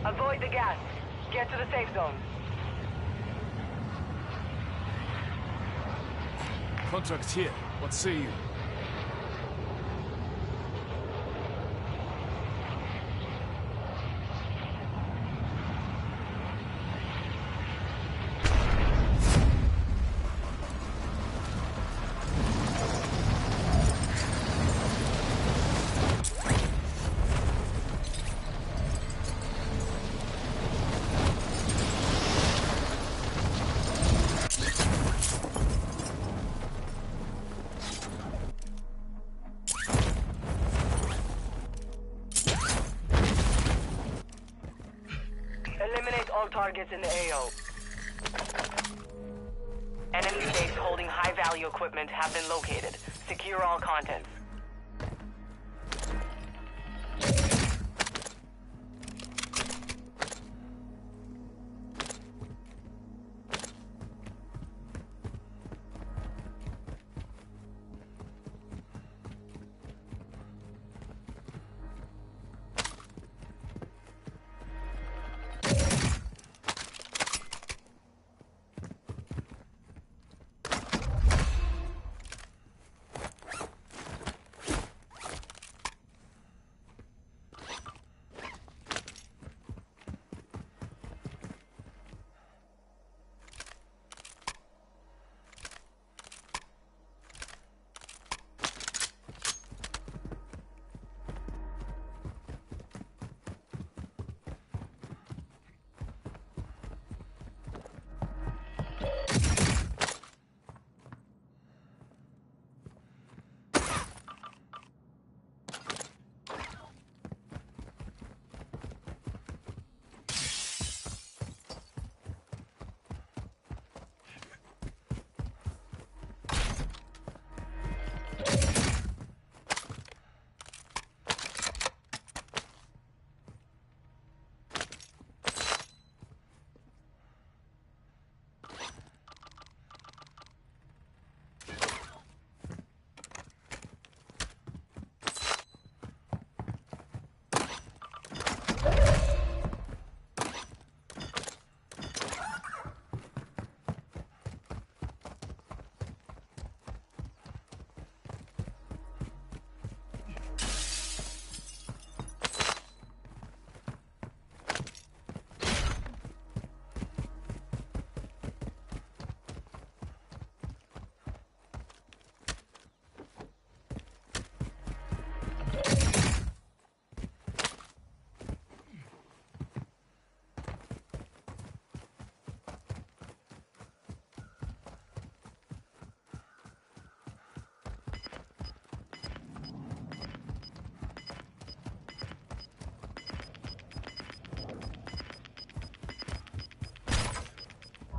Avoid the gas. Get to the safe zone. Contract's here. What say you? Eliminate all targets in the AO. Enemy base holding high-value equipment have been located. Secure all contents.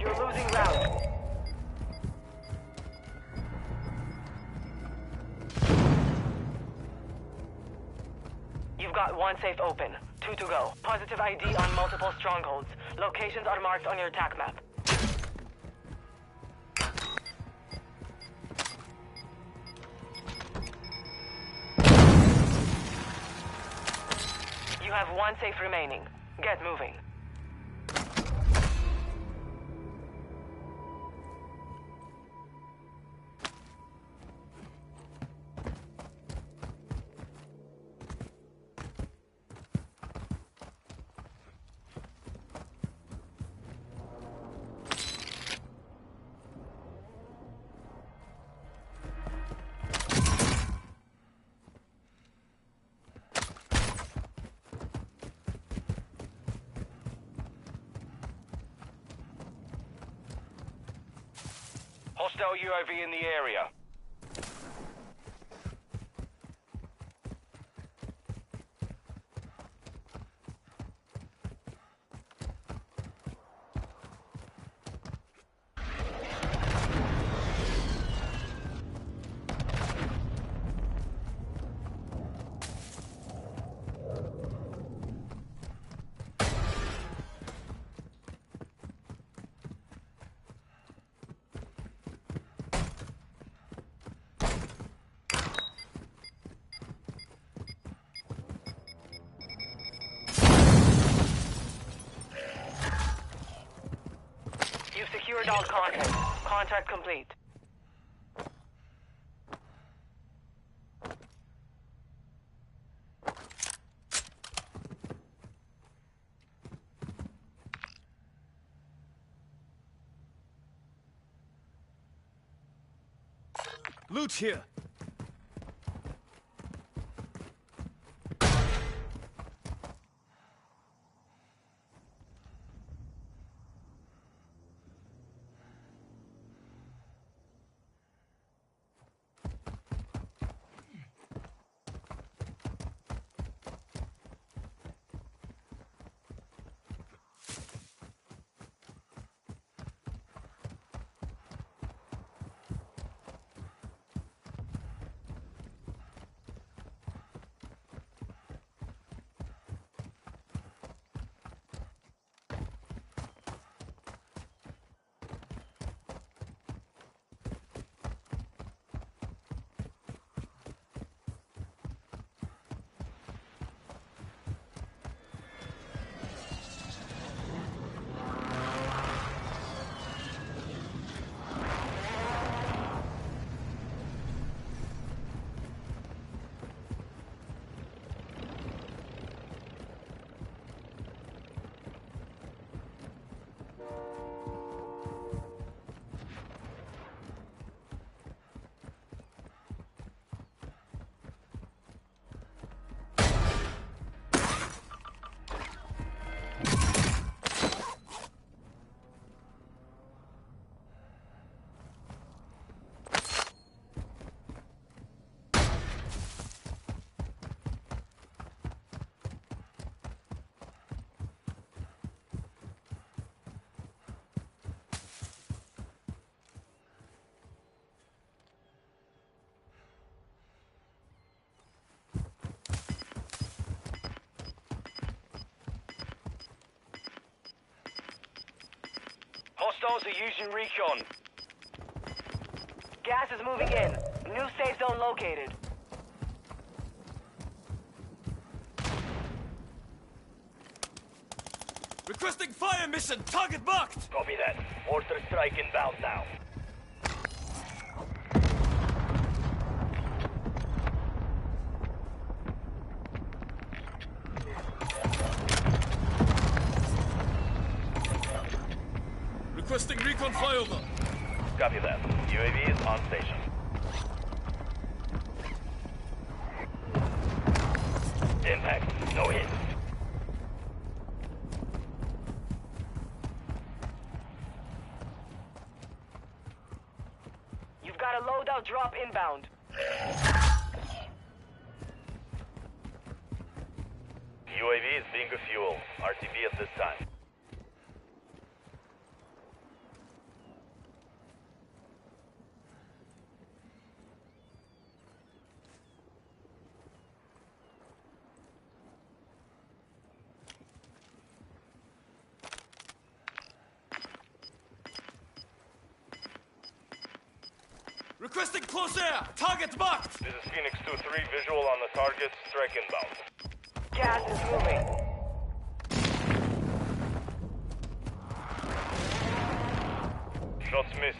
You're losing ground. You've got one safe open. 2 to go. Positive ID on multiple strongholds. Locations are marked on your attack map. You have one safe remaining. Get moving. Hostile UAV in the area. Hostile contact. Contact complete. Loot here. Hostiles are using recon. Gas is moving in. New safe zone located. Requesting fire mission. Target marked. Copy that. Mortar strike inbound now. Requesting recon flyover. Copy that. UAV is on station. Impact. No hit. You've got a loadout drop inbound. UAV is being refueled. RTB at this time. Requesting close air. Target marked. This is Phoenix 2-3, visual on the target, strike inbound. Gas is moving. Shots missed.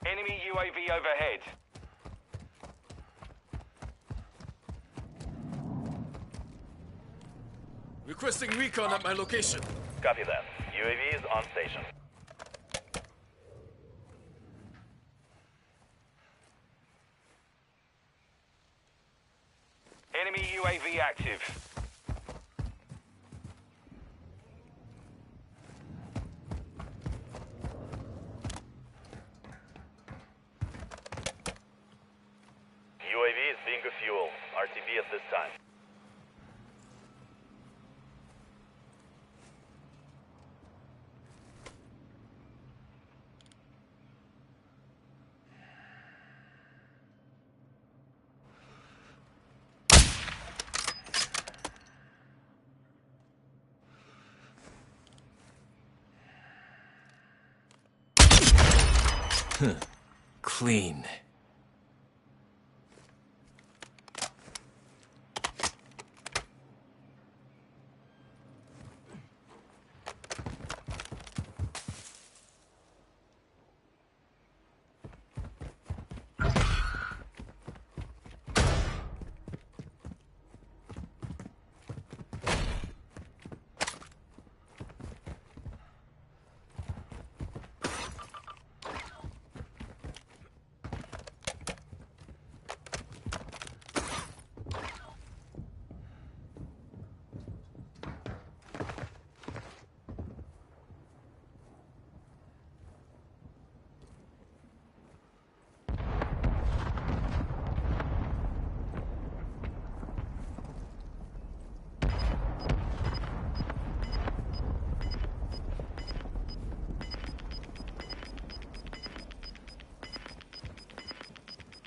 Enemy UAV overhead. Requesting recon at my location. Copy that. UAV is on station. Enemy UAV active. UAV is being fuel. RTB at this time. Clean.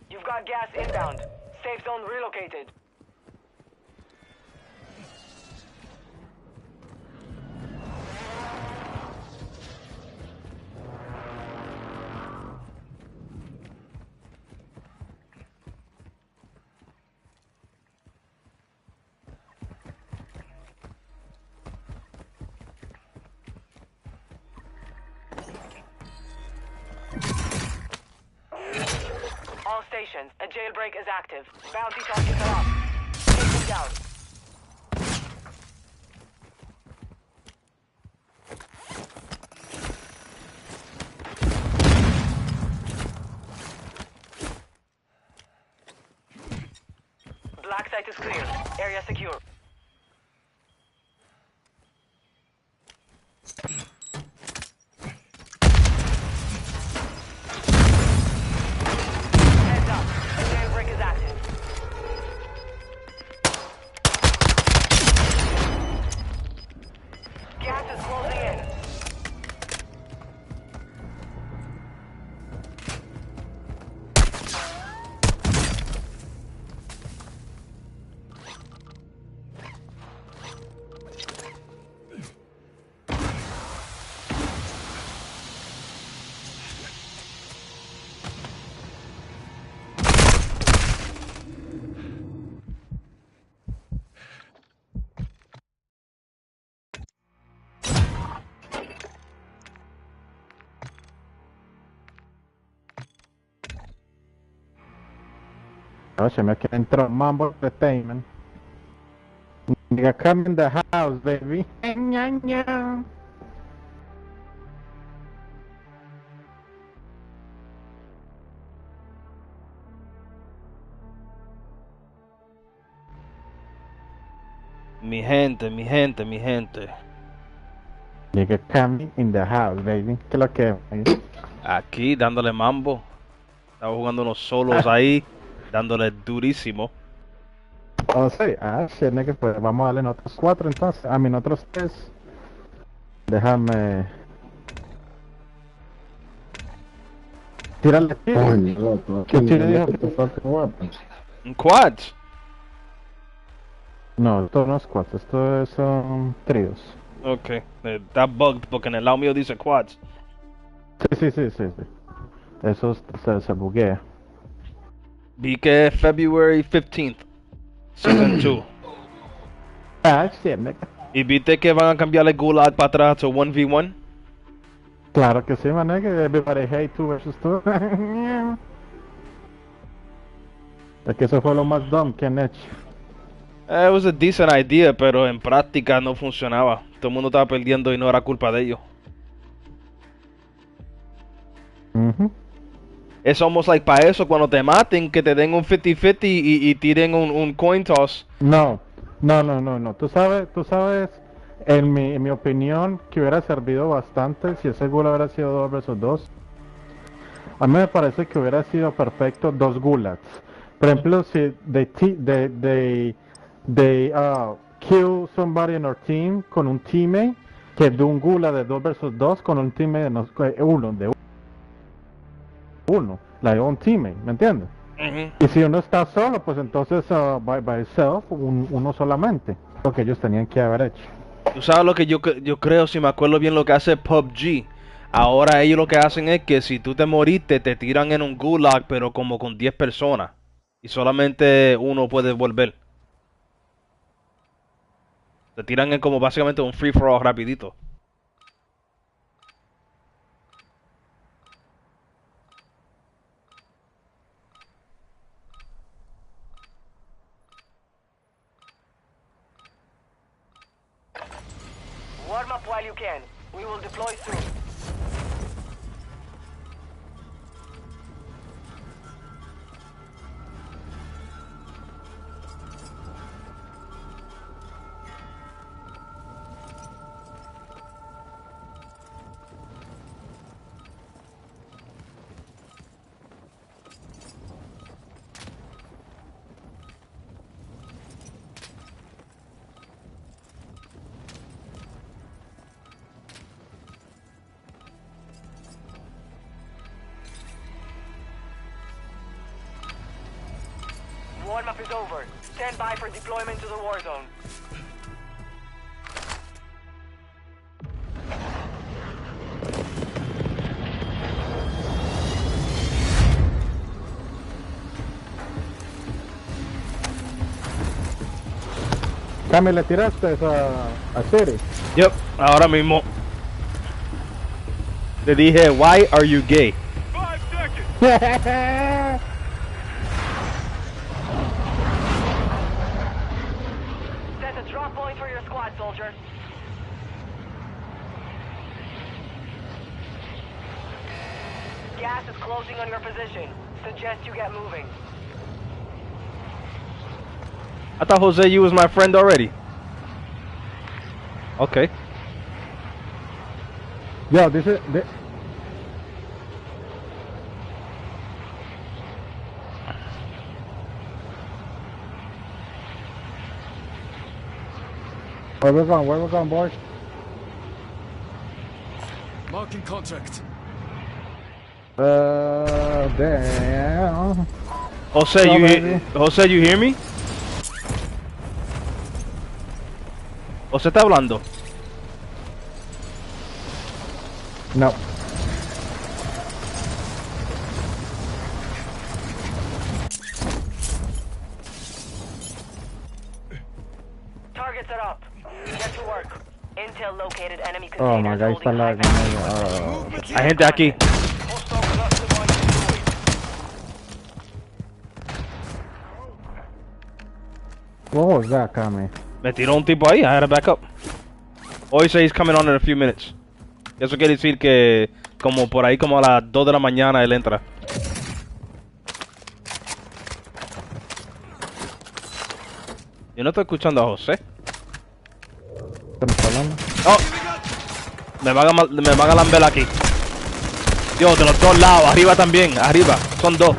You've got gas inbound. Safe zone relocated. All stations, a jailbreak is active. Bounty targets are up. Take them down. Black site is clear. Area secure. Heads up. A jailbreak is active. Gas is closing in. Oh, se me entró Mambo Entertainment. Nigga, come in the house, baby. Nya, nya. Mi gente, mi gente, mi gente. Nigga, come in the house, baby. ¿Qué es lo que es? Aquí dándole mambo. Estaba jugando unos solos ahí, dándole durísimo. Oh, sí. Ah, shit, nigga, pues vamos a darle en otros 4 entonces. A mí en otros 3. Déjame... Tírale tiro. Coño, loco. ¿Qué tiro Tírale dijo? tu fucking weapon. Un quads. No, esto no es 4, esto son tríos. Ok, está bugged porque en el lado mío dice quads. Sí. Eso se buguea. Vi que es February 15th, Season 2. Ah, shit, nigga. ¿Y viste que van a cambiar el Gulag para atrás a 1v1? Claro que sí, man, nigga. Everybody hate 2 versus 2. Es que eso fue lo más dumb que han hecho. It was a decent idea, pero en práctica no funcionaba. Todo el mundo estaba perdiendo y no era culpa de ellos. Es almost like para eso, cuando te maten, que te den un 50-50 y tiren un coin toss. No. Tú sabes, en mi opinión, que hubiera servido bastante si ese gula hubiera sido 2 versus 2. A mí me parece que hubiera sido perfecto 2 gulags. Por ejemplo, si they kill somebody in our team con un teammate, que de un gulag de 2 versus 2 con un teammate de uno, like un teammate, ¿me entiendes? Y si uno está solo, pues entonces by itself, uno solamente, lo que ellos tenían que haber hecho. Tú sabes lo que yo creo, si me acuerdo bien, lo que hace PUBG. Ahora ellos lo que hacen es que si tú te moriste, te tiran en un gulag, pero como con 10 personas. Y solamente uno puede volver. Te tiran en como básicamente un free for all rapidito. Warm up while you can. We will deploy soon. Warm-up is over. Stand by for deployment to the war zone. Cami, ¿le tiraste a Siri? Yep, ahora mismo. Le dije, why are you gay? 5 seconds! Set a drop point for your squad, soldier. Gas is closing on your position. Suggest you get moving. I thought Jose, you was my friend already. Okay. Yo, this is... Where we going, boys? Marking contract. Damn. Jose, So, you baby. Jose, you hear me? Jose está hablando. No. Targets are up. Get to work. Intel located enemy Oh my containers god, ahí está holding la... high Hay gente aquí. Hostile cluster mine destroyed. What was that, Kami? Me tiró un tipo ahí. I had to back up. Hoy say he's coming on in a few minutes. Eso quiere decir que como por ahí como a las 2 de la mañana él entra. Yo no estoy escuchando a José. ¿Qué me está hablando? Oh, me van a lamber aquí. Dios, de los dos lados, arriba también, arriba, son dos.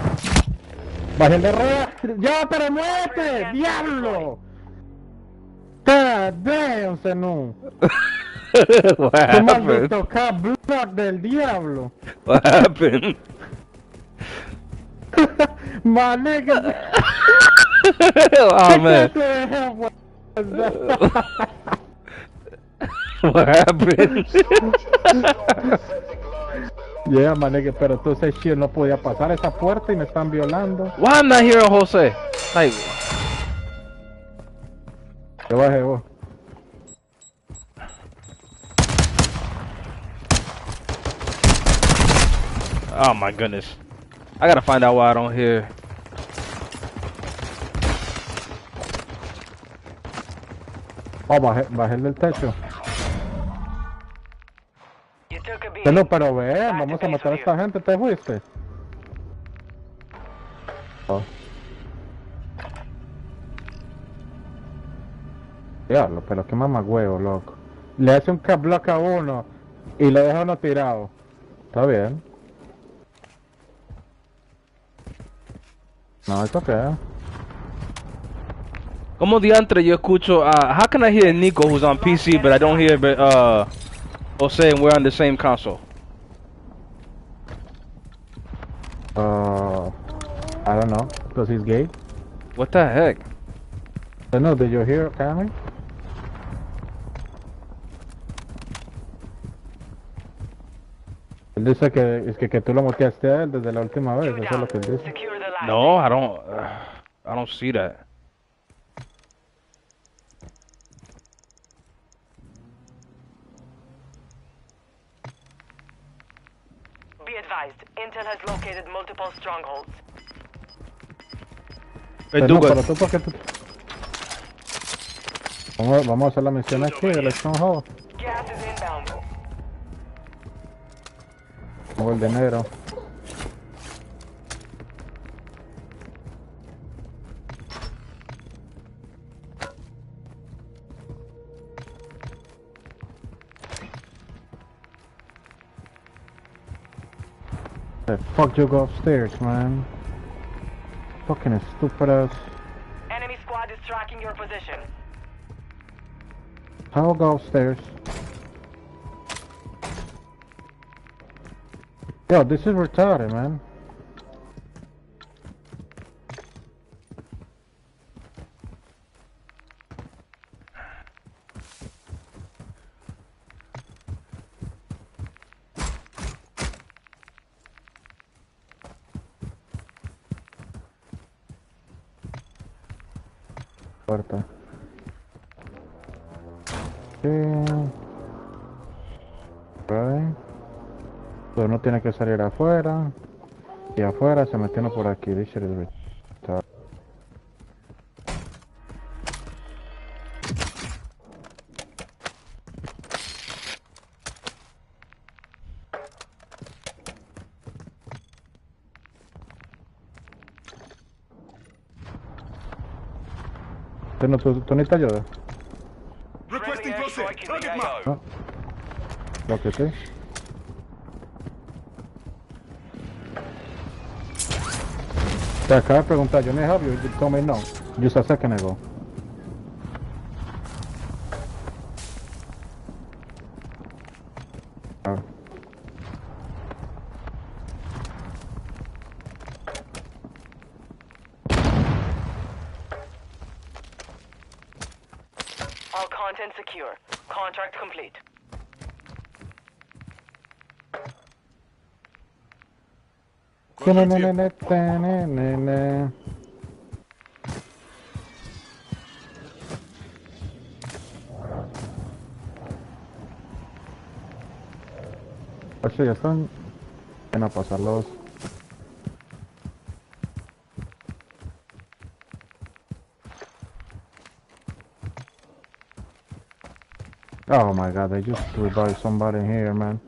¡Bajen de rueda! ¡Ya, pero muévete! ¡Diablo! God damn, Senú. What ¡Qué happened? maldito block del diablo! What happened? My nigga! Oh man, What the hell was that? what happened? Yeah, my nigga, pero entonces shit no podía pasar esa puerta y me están violando. Why I'm not hearing Jose? Like, Te bajé vos. oh my goodness. I gotta find out why I don't hear. Oh, bajé el del techo. You took a beating. Pero, ven, Back to vamos a base matar a with esta gente, ¿te fuiste? Oh. Diablo, pero qué mamagüevo, loco. Le hace un cap block a uno y lo deja uno tirado. Está bien. No, it's okay. Como diantre yo escucho, how can I hear Nico who's on PC but I don't hear Jose and we're on the same console? I don't know, because he's gay. What the heck? I don't know, did you hear Cammy? Él dice que tú lo muteaste a él desde la última vez, Two eso es lo que él down. dice. Secure the last. No, I don't see that. Be advised, Intel has located multiple strongholds. Pero Verdugo, tú, ¿por qué tú? Vamos a hacer la misión aquí del Stronghold. Gas is inbound. Como el de negro. The fuck you go upstairs, man? Fucking stupid ass. Enemy squad is tracking your position. I'll go upstairs. Yo, this is retarded, man. Puerta. Sí. Right. Pero uno tiene que salir afuera. Y afuera se metiendo por aquí. This shit is retarded. ¿Tú necesitas ayuda? Requesting close air. Target marked. No. Lo que sí. Te acabo de preguntar, yo help you, you told me no. Just a second ago. Ah. All content secure. Contract complete. Oye, ya están en a pasarlos. Oh my god, they just revived somebody here, man.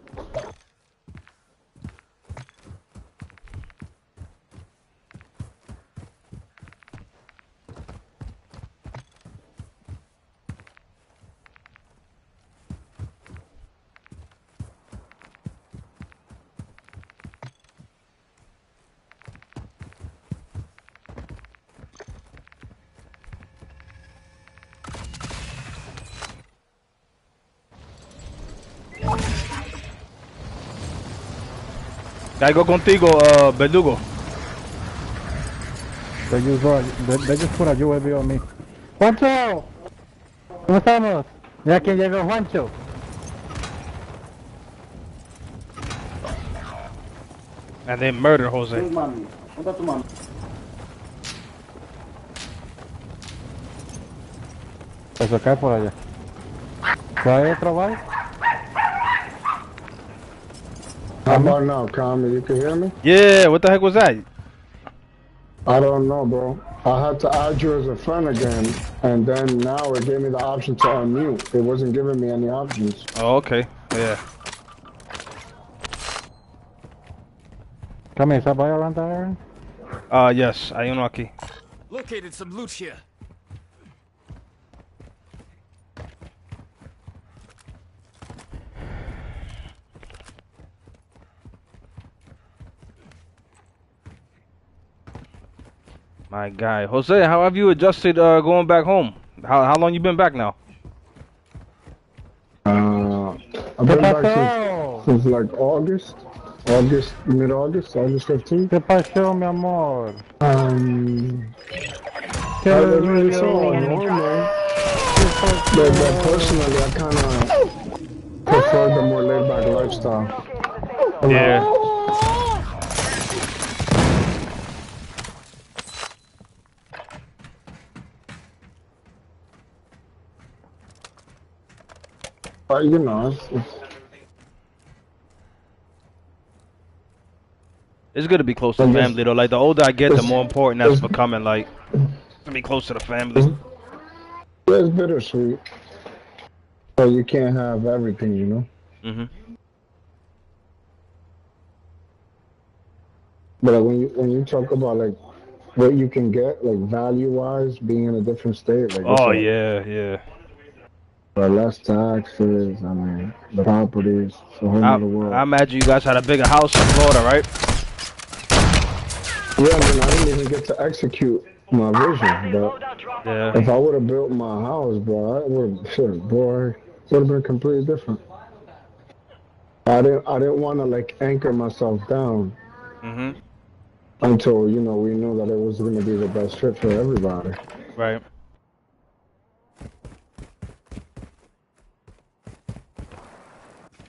caigo contigo, Verdugo. They just put a UAV on me. ¡Juancho! ¿Cómo estamos? Ya que llegó Juancho. And they murder Jose. Mami, ¿dónde está tu mami? Eso cae por allá. ¿Hay otro bike? How about now, Tommy? You can hear me? Yeah, what the heck was that? I don't know, bro. I had to add you as a friend again, and then now it gave me the option to unmute. It wasn't giving me any options. Oh, okay. Yeah. Camisa, ¿voy around there? Yes. Hay uno aquí. Located some loot here. My guy. Jose, how have you adjusted going back home? How long you been back now? I've been back since like August, August 15th. ¿Qué pasó, mi amor? I really saw it normal. But personally, I kind of prefer the more laid-back lifestyle. Yeah. But you know, It's good to be close to family though. Like the older I get, the more important that's becoming. Like to be close to the family. it's bittersweet. So you can't have everything, you know. Mhm. But when you talk about like what you can get, like value-wise, being in a different state, like Oh yeah. less taxes. I mean, the properties, the whole other world. I imagine you guys had a bigger house in Florida, right? Yeah, I mean, I didn't even get to execute my vision, but Yeah. if I would have built my house, bro, I would have been completely different. I didn't want to like anchor myself down Mhm. until we knew that it was going to be the best fit for everybody. Right.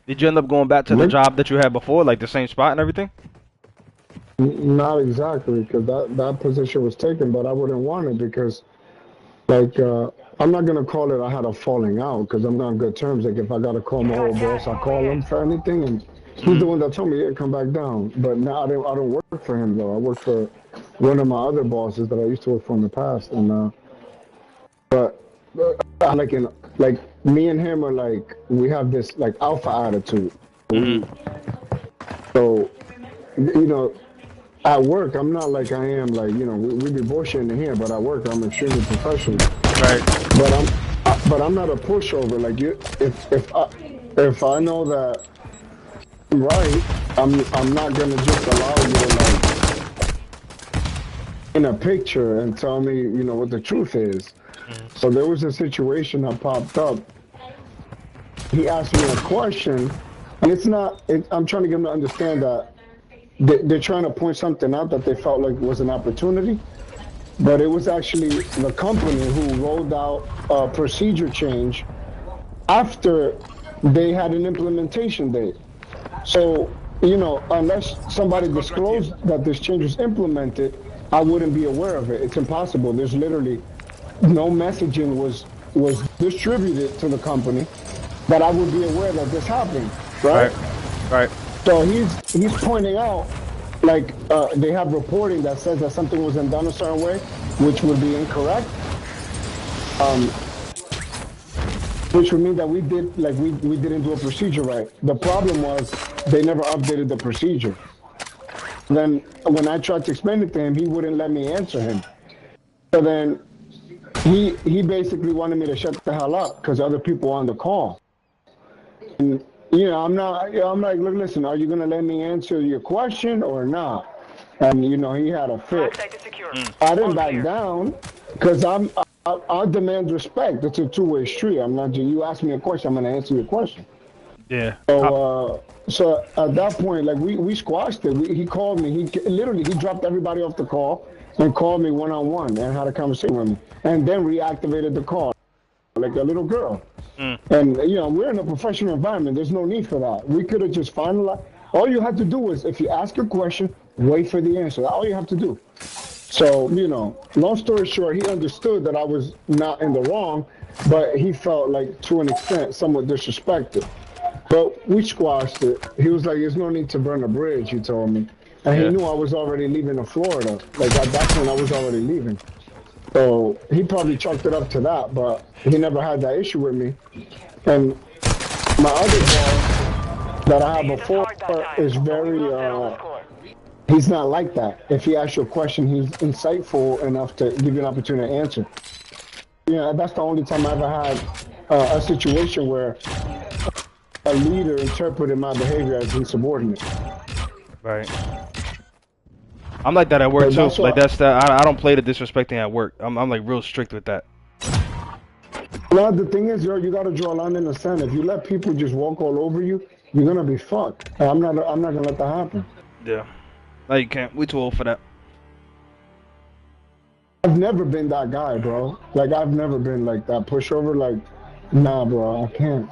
Did you end up going back to the job that you had before, like the same spot and everything? Not exactly, because that position was taken, but I wouldn't want it because, like, I'm not gonna call it I had a falling out because I'm not on good terms. Like, if I gotta call my old boss, I call him for anything, and he's the one that told me, "Yeah, come back down." But now I don't work for him though. I work for one of my other bosses that I used to work for in the past, and but like me and him are like we have this like alpha attitude. So at work, I'm not like I am, like, we be bullshitting in here, but at work, I'm extremely professional. Right. But I'm not a pushover. Like, if I know that I'm right, I'm not gonna just allow you to, like, in a picture and tell me, what the truth is. So there was a situation that popped up. He asked me a question, and I'm trying to get him to understand that they're trying to point something out that they felt like was an opportunity, but it was actually the company who rolled out a procedure change after they had an implementation date. So, unless somebody disclosed that this change was implemented, I wouldn't be aware of it. It's impossible. There's literally no messaging was distributed to the company that I would be aware that this happened, right? Right. So he's pointing out, like, they have reporting that says that something wasn't done a certain way, which would be incorrect. Which would mean that we didn't do a procedure right. The problem was they never updated the procedure. Then when I tried to explain it to him, he wouldn't let me answer him. So then he basically wanted me to shut the hell up because other people were on the call. And I'm like, look, listen, are you going to let me answer your question or not? And, he had a fit. I didn't back down because I demand respect. It's a two-way street. I'm not just, you ask me a question, I'm going to answer your question. Yeah. So at that point, like, we squashed it. He called me. He dropped everybody off the call and called me one-on-one and had a conversation with me. And then reactivated the call like a little girl. And, we're in a professional environment. There's no need for that. We could have just finalized. All you have to do is, if you ask a question, wait for the answer. That's all you have to do. So, long story short, he understood that I was not in the wrong, but he felt like, to an extent, somewhat disrespected. But we squashed it. He was like, there's no need to burn a bridge, he told me. and he Yeah. knew I was already leaving to Florida. Like at that point, I was already leaving. So he probably chalked it up to that, but he never had that issue with me. And my other boss that I had They hit us before hard that time, is but we very, will settle the score. he's not like that. If he asks you a question, he's insightful enough to give you an opportunity to answer. Yeah, that's the only time I ever had a situation where a leader interpreted my behavior as insubordinate. Right. I'm like that at work But too. that's Like what- that's that. I don't play the disrespecting at work. I'm like real strict with that. Well, the thing is, yo, you gotta draw a line in the sand. If you let people just walk all over you, you're gonna be fucked. And I'm not gonna let that happen. Yeah. No, you can't. We too old for that. I've never been that guy, bro. Like I've never been like that pushover. Like, nah, bro, I can't.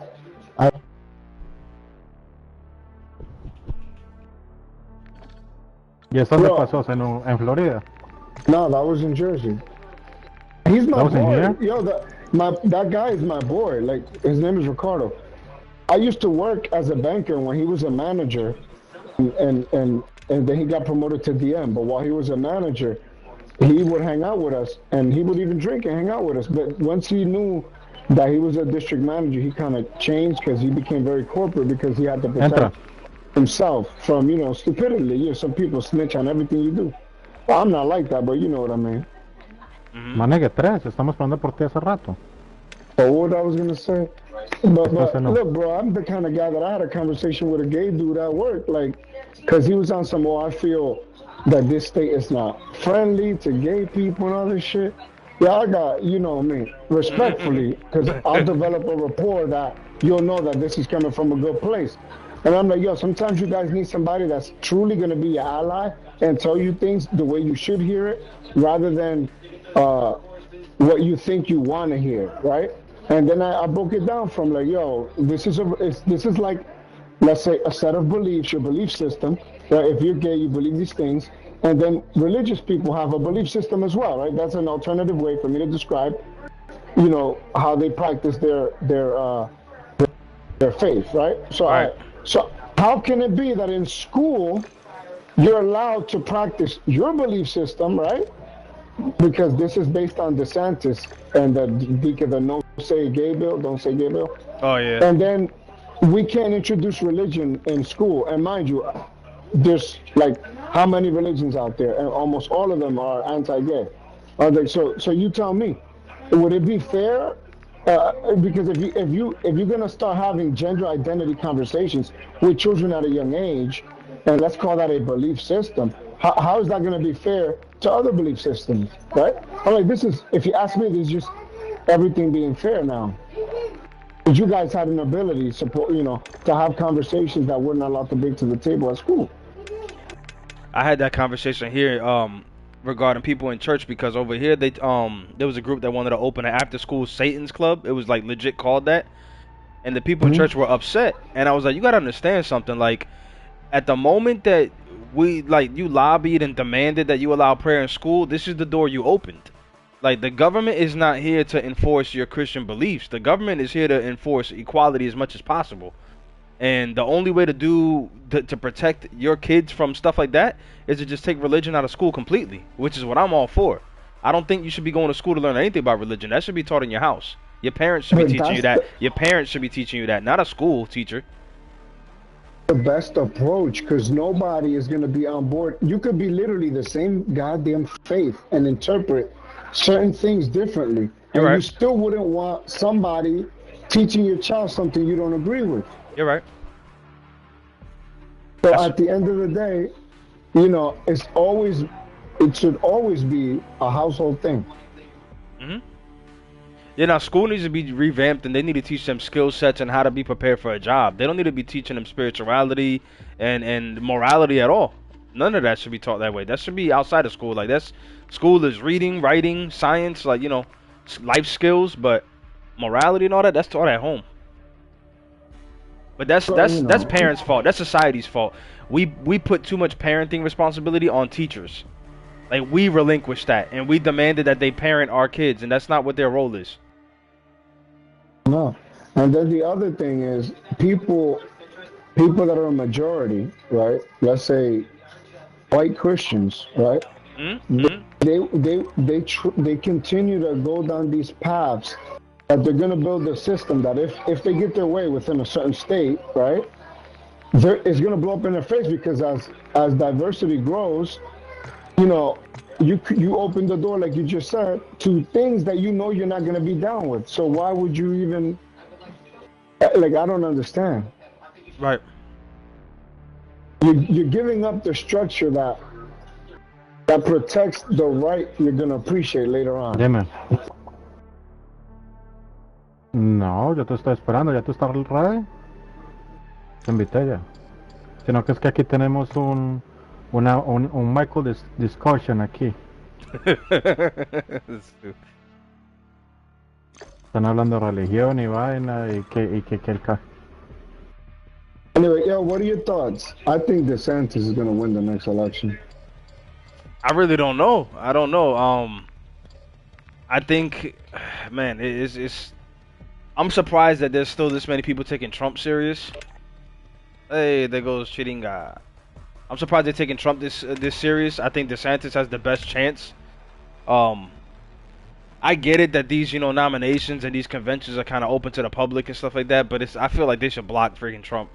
¿Y eso dónde Bro. pasó? ¿En Florida? No, that was in Jersey. He's my That was in boy. here? Yo, that guy is my boy. Like his name is Ricardo. I used to work as a banker when he was a manager, and then he got promoted to DM. But while he was a manager, he would hang out with us, and he would even drink and hang out with us. But once he knew that he was a district manager, he kind of changed because he became very corporate because he had to protect Entra. himself from, stupidity. Some people snitch on everything you do. Well, I'm not like that, but you know what I mean. Manegue 3, estamos esperando por ti hace rato. But what I was gonna say, but no. look, bro, I'm the kind of guy that I had a conversation with a gay dude at work, like, cause he was on some, I feel that this state is not friendly to gay people and all this shit. Yeah, I got, me, respectfully, cause I'll develop a rapport that you'll know that this is coming from a good place. And I'm like, yo, sometimes you guys need somebody that's truly gonna be your ally and tell you things the way you should hear it, rather than what you think you want to hear, right? And then I broke it down from like, yo, this is like, let's say, a set of beliefs, your belief system. Right? If you're gay, you believe these things, and then religious people have a belief system as well, right? That's an alternative way for me to describe, how they practice their faith, right? So how can it be that in school you're allowed to practice your belief system, right? Because this is based on DeSantis and the no say gay bill, don't say gay bill. Oh yeah. And then we can't introduce religion in school. And mind you, there's like how many religions out there, and almost all of them are anti-gay. So you tell me, would it be fair? Because if you're gonna start having gender identity conversations with children at a young age, and let's call that a belief system, how is that gonna be fair to other belief systems, right? I'm like, if you ask me, this is just everything being fair now. Because you guys had an ability to have conversations that we're not allowed to bring to the table at school. I had that conversation here regarding people in church, because over here there was a group that wanted to open an after school Satan's club. It was like legit called that. And the people in church were upset. And I was like, you got to understand something. Like, at the moment that you lobbied and demanded that you allow prayer in school, this is the door you opened. Like, the government is not here to enforce your Christian beliefs. The government is here to enforce equality as much as possible. And the only way to protect your kids from stuff like that is to just take religion out of school completely, which is what I'm all for. I don't think you should be going to school to learn anything about religion. That should be taught in your house. Your parents should be teaching you that. Your parents should be teaching you that, not a school teacher. The best approach, because nobody is going to be on board. You could be literally the same goddamn faith and interpret certain things differently. You're right. You still wouldn't want somebody teaching your child something you don't agree with. You're right. So at the end of the day, it should always be a household thing. Yeah, now school needs to be revamped, and they need to teach them skill sets and how to be prepared for a job. They don't need to be teaching them spirituality and morality at all. None of that should be taught that way. That should be outside of school. Like, school is reading, writing, science, life skills, but morality and all that's taught at home. But that's parents' fault. That's society's fault. We put too much parenting responsibility on teachers. Like, we relinquished that, and we demanded that they parent our kids, and that's not what their role is. No. And then the other thing is people that are a majority, right? Let's say white Christians, right? Mm-hmm. They continue to go down these paths that they're going to build a system that if they get their way within a certain state, right, it's going to blow up in their face because as diversity grows, you know, you open the door, like you just said, to things that you know you're not going to be down with. So why would you even, like, I don't understand. Right. You're giving up the structure that protects the right you're going to appreciate later on. Dime. No, yo te estoy esperando, ya tú estás ready. Te invité ya. Sino que es que aquí tenemos un Michael discussion aquí. Están hablando de religión y vaina y que el Anyway, yo, what are your thoughts? I think DeSantis is going to win the next election. I really don't know. I don't know. I think, man, it's. I'm surprised that there's still this many people taking Trump serious. Hey, there goes Chiringa. I'm surprised they're taking Trump this serious. I think DeSantis has the best chance. I get it that these, you know, nominations and these conventions are kind of open to the public and stuff like that, but I feel like they should block freaking Trump.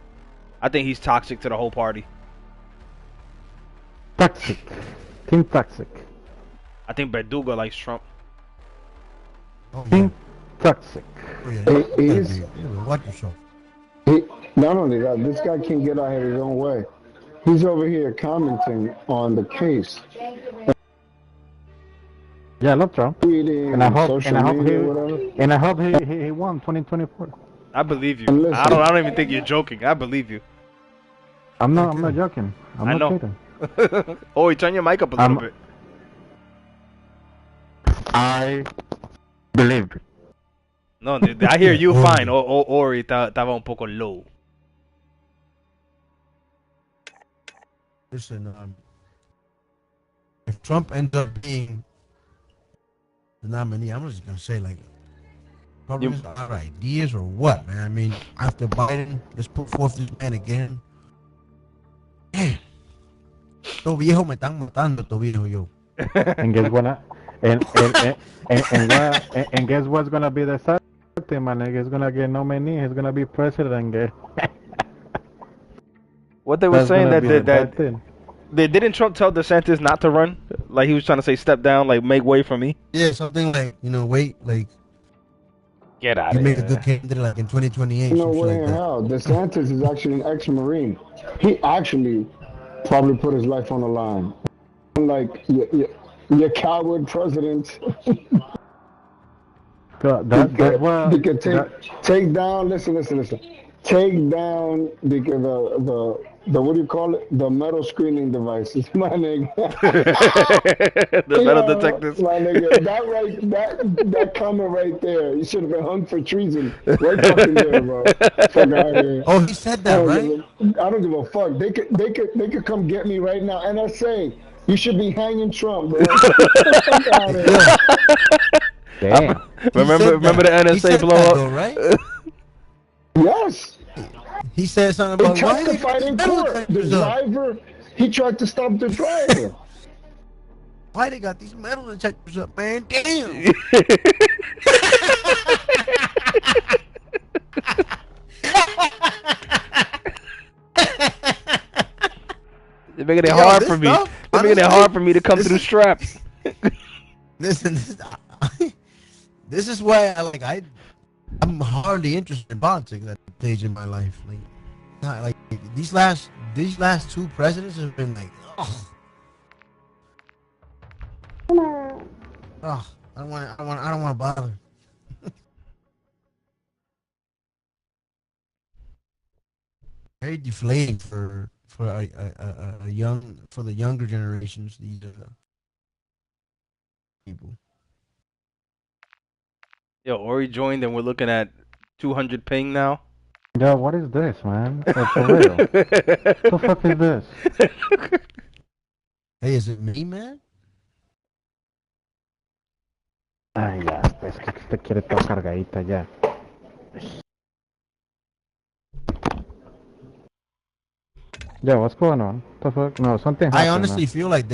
I think he's toxic to the whole party. Toxic. Team toxic. I think Verdugo likes Trump. Team toxic. Watch yourself. Not only that, this guy can't get out of his own way. He's over here commenting on the case. Yeah, I love Trump. Tweeting, And I hope he won 2024. I believe you. Listen. I don't even think you're joking. I believe you. I'm not joking. I'm not kidding. Oh, turn your mic up a little bit. I believe. No, dude, I hear you fine. Ori estaba un poco low. Listen, if Trump ends up being the nominee, I'm just gonna say, like, probably our ideas or what, man. I mean, after Biden, let's put forth this man again. Man, to viejo me están matando, to viejo yo. And guess what? And guess what's gonna be the sad thing, man? He's gonna get nominee. He's gonna be president. What they were saying that didn't Trump tell DeSantis not to run? Like he was trying to say, step down, like make way for me. Yeah, something like, you know, wait, like get out you of make here. a good candidate like in 2028. No way in hell. DeSantis is actually an ex-Marine. He actually probably put his life on the line. Like your coward president. Take down. Listen. Take down the what do you call it? The metal screening devices, my nigga. The metal detectors. My nigga, that comment right there. You should have been hung for treason. Right fucking there, bro. Fuck out here. Oh, he said that, right? I don't give a fuck. They could come get me right now. NSA, you should be hanging Trump, bro. Fuck out here. Damn. Remember the NSA blow up, though, right? Yes. He said something about He tried to fight in court. The driver, he tried to stop the driver. Why they got these metal detectors up, man? Damn. They're making it hard for me. They're making it hard for me to come through straps. Listen, this is why I'm hardly interested in politics at this stage in my life. Like, not like these last two presidents have been like, I don't want to bother. Very deflating for the younger generations. These people. Yo, Ori joined and we're looking at 200 ping now. Yo, what is this, man? For real. What the fuck is this? Hey, is it me, man? Ay, ya, es que te quiere toda cargadita ya. Yeah, what's going on? The fuck? No, something happened. I honestly feel like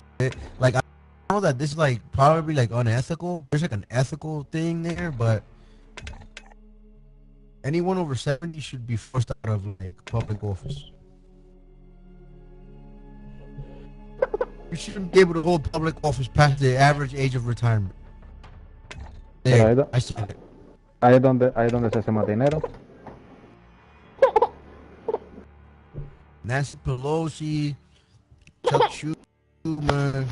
like I know that this is like probably like unethical. There's like an ethical thing there, but anyone over 70 should be forced out of like public office. You shouldn't be able to hold public office past the average age of retirement. There, Pero I said it. ahí es donde se hace más dinero. Nancy Pelosi, Chuck Schumer,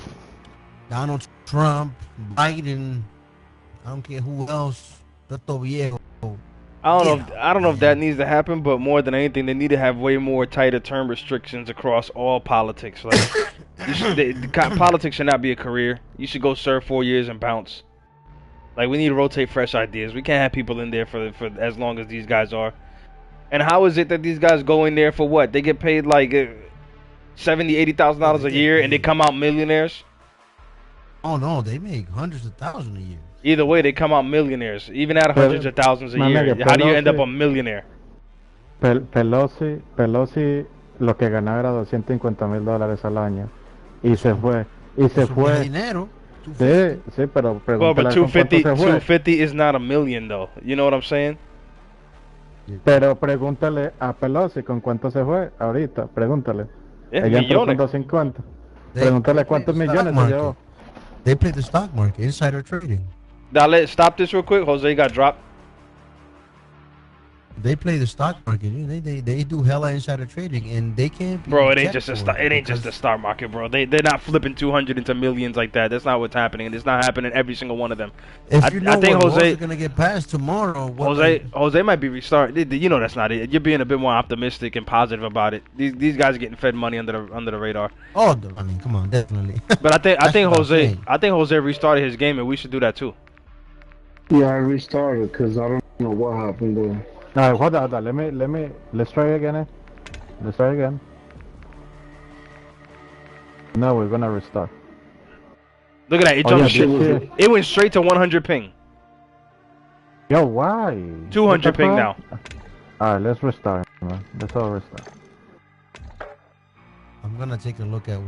Donald Trump, Biden, I don't care who else, Tato Viejo. I don't know if that needs to happen, but more than anything, they need to have way more tighter term restrictions across all politics. Like, politics should not be a career. You should go serve 4 years and bounce. Like, we need to rotate fresh ideas. We can't have people in there for as long as these guys are. And how is it that these guys go in there for what? They get paid like $70,000-$80,000 a year, and they come out millionaires. Oh no, they make hundreds of thousands a year. Either way, they come out millionaires, even at hundreds of thousands a year. How do you end up a millionaire? Pelosi lo que ganaba era $250,000 al año y se fue. Dinero. Sí, pero Well, but pregúntale con cuánto se fue. 250 is not a million, though. You know what I'm saying? Pero pregúntale a Pelosi con cuánto se fue ahorita. Pregúntale. Yeah, Ella entró con millones. 250. Pregúntale cuántos millones se llevó. They play the stock market, insider trading. Now, stop this real quick. Jose got dropped. They play the stock market. They do hella insider trading, and they can't. Bro, it ain't just the stock market, bro. They're not flipping 200 into millions like that. That's not what's happening. It's not happening every single one of them. If you know I think what Jose laws are gonna get passed tomorrow. Jose might be restarted. You know that's not it. You're being a bit more optimistic and positive about it. These guys are getting fed money under the radar. Oh, I mean, come on, definitely. But I think Jose restarted his game, and we should do that too. Yeah, I restarted because I don't know what happened there. No, hold on. Let's try again. Let's try again. No, we're gonna restart. Look at that. It jumped It went straight to 100 ping. Yo, why? 200 ping now. Alright, let's restart, man. Let's all restart. I'm gonna take a look at